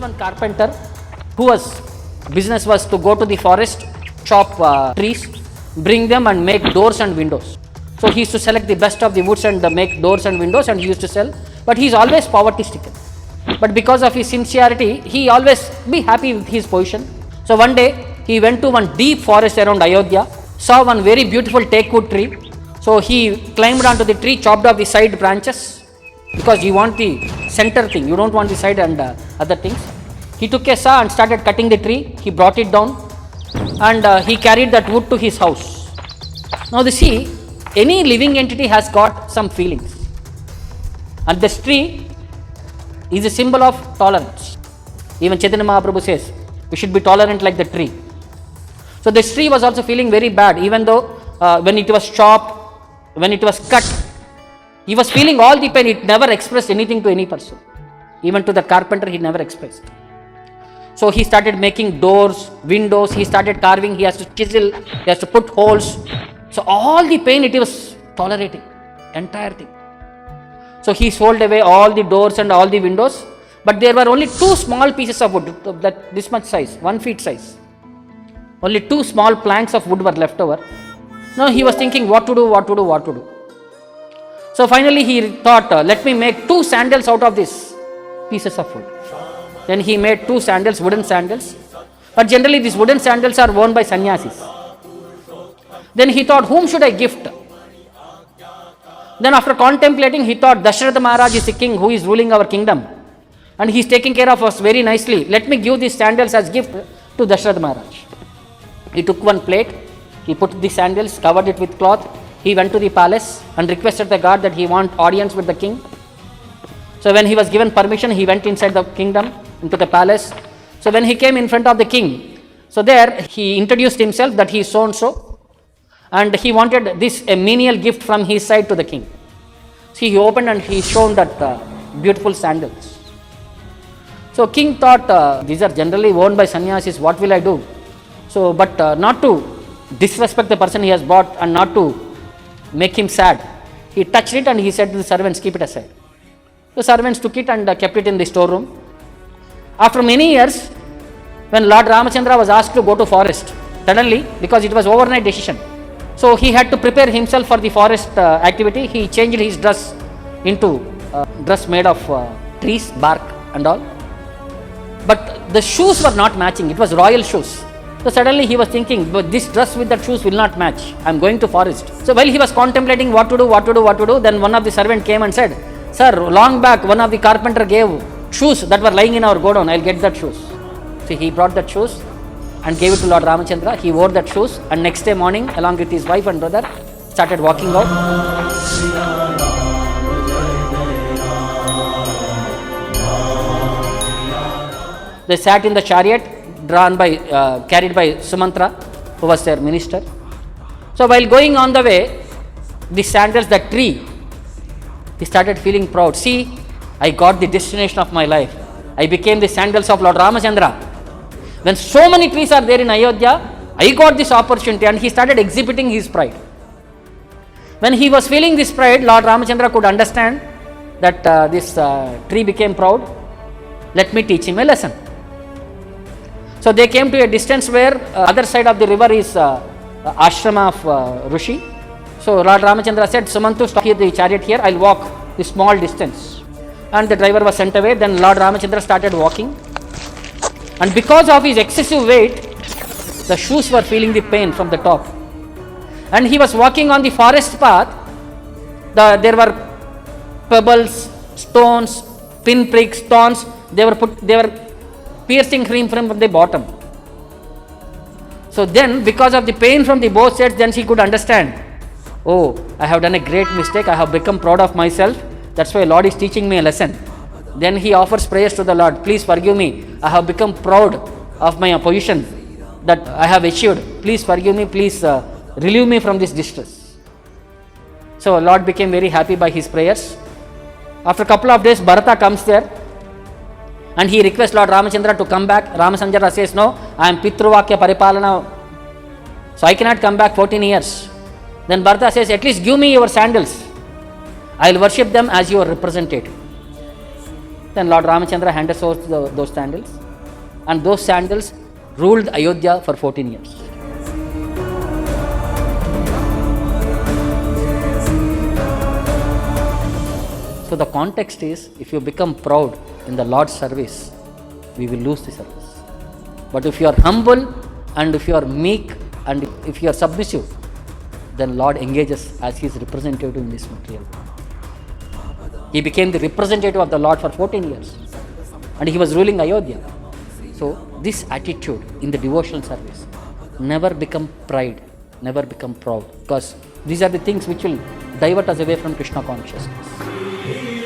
one carpenter whose business was to go to the forest, chop trees, bring them and make doors and windows. So he used to select the best of the woods and make doors and windows, and he used to sell. But he is always poverty stricken. But because of his sincerity, he always be happy with his position. So one day he went to one deep forest around Ayodhya, saw one very beautiful teakwood tree. So he climbed onto the tree, chopped off the side branches, because you want the center thing, you don't want the side and other things. He took a saw and started cutting the tree. He brought it down and he carried that wood to his house. Now you see, any living entity has got some feelings, and this tree is a symbol of tolerance. Even Chaitanya Mahaprabhu says, we should be tolerant like the tree. So this tree was also feeling very bad, even though when it was chopped, when it was cut, he was feeling all the pain. It never expressed anything to any person. Even to the carpenter, he never expressed. So he started making doors, windows, he started carving, he has to chisel, he has to put holes. So all the pain it was tolerating, entire thing. So he sold away all the doors and all the windows, but there were only two small pieces of wood, that this much size, 1 feet size. Only two small planks of wood were left over. Now he was thinking what to do. So finally he thought, let me make 2 sandals out of these pieces of wood. Then he made 2 sandals, wooden sandals. But generally these wooden sandals are worn by sannyasis. Then he thought, whom should I gift? Then after contemplating, he thought, Dasharatha Maharaj is the king who is ruling our kingdom, and he is taking care of us very nicely. Let me give these sandals as gift to Dasharatha Maharaj. He took one plate, he put the sandals, covered it with cloth. He went to the palace and requested the guard that he want audience with the king. So when he was given permission, he went inside the kingdom, into the palace. So when he came in front of the king, so there he introduced himself that he is so and so, and he wanted this a menial gift from his side to the king. See, he opened and he shown that beautiful sandals. So king thought, these are generally worn by sannyasis, what will I do? So, but not to disrespect the person he has bought and not to make him sad, he touched it and he said to the servants, keep it aside. The servants took it and kept it in the storeroom. After many years, when Lord Ramachandra was asked to go to forest, suddenly, because it was overnight decision, so he had to prepare himself for the forest activity. He changed his dress into dress made of trees, bark and all. But the shoes were not matching, it was royal shoes. So suddenly he was thinking, but this dress with that shoes will not match, I am going to forest. So while he was contemplating what to do, then one of the servant came and said, sir, long back one of the carpenter gave shoes that were lying in our godown, I will get that shoes. So he brought that shoes and gave it to Lord Ramachandra. He wore that shoes, and next day morning, along with his wife and brother, started walking out. They sat in the chariot carried by Sumantra, who was their minister. So while going on the way, the sandals, the tree, he started feeling proud. See, I got the destination of my life. I became the sandals of Lord Ramachandra. When so many trees are there in Ayodhya, I got this opportunity, and he started exhibiting his pride. When he was feeling this pride, Lord Ramachandra could understand that this tree became proud. Let me teach him a lesson. So they came to a distance where other side of the river is ashrama of Rishi. So Lord Ramachandra said, Sumantu, stop here the chariot here, I will walk this small distance. And the driver was sent away. Then Lord Ramachandra started walking. And because of his excessive weight, the shoes were feeling the pain from the top. And he was walking on the forest path. There were pebbles, stones, pinpricks, thorns. They were piercing him from the bottom. So then, because of the pain from the both sides, then he could understand, oh, I have done a great mistake. I have become proud of myself. That's why Lord is teaching me a lesson. Then he offers prayers to the Lord. Please forgive me. I have become proud of my position that I have achieved. Please forgive me. Please relieve me from this distress. So Lord became very happy by his prayers. After a couple of days, Bharata comes there and he requests Lord Ramachandra to come back. Ramachandra says, no, I am Pitruvakya Paripalana, so I cannot come back 14 years. Then Bharata says, at least give me your sandals. I will worship them as your representative. Then Lord Ramachandra handed over those sandals, and those sandals ruled Ayodhya for 14 years. So the context is, if you become proud in the Lord's service, we will lose the service. But if you are humble and if you are meek and if you are submissive, then Lord engages as His representative in this material world. He became the representative of the Lord for 14 years and he was ruling Ayodhya. So this attitude in the devotional service, never become pride, never become proud, because these are the things which will divert us away from Krishna consciousness.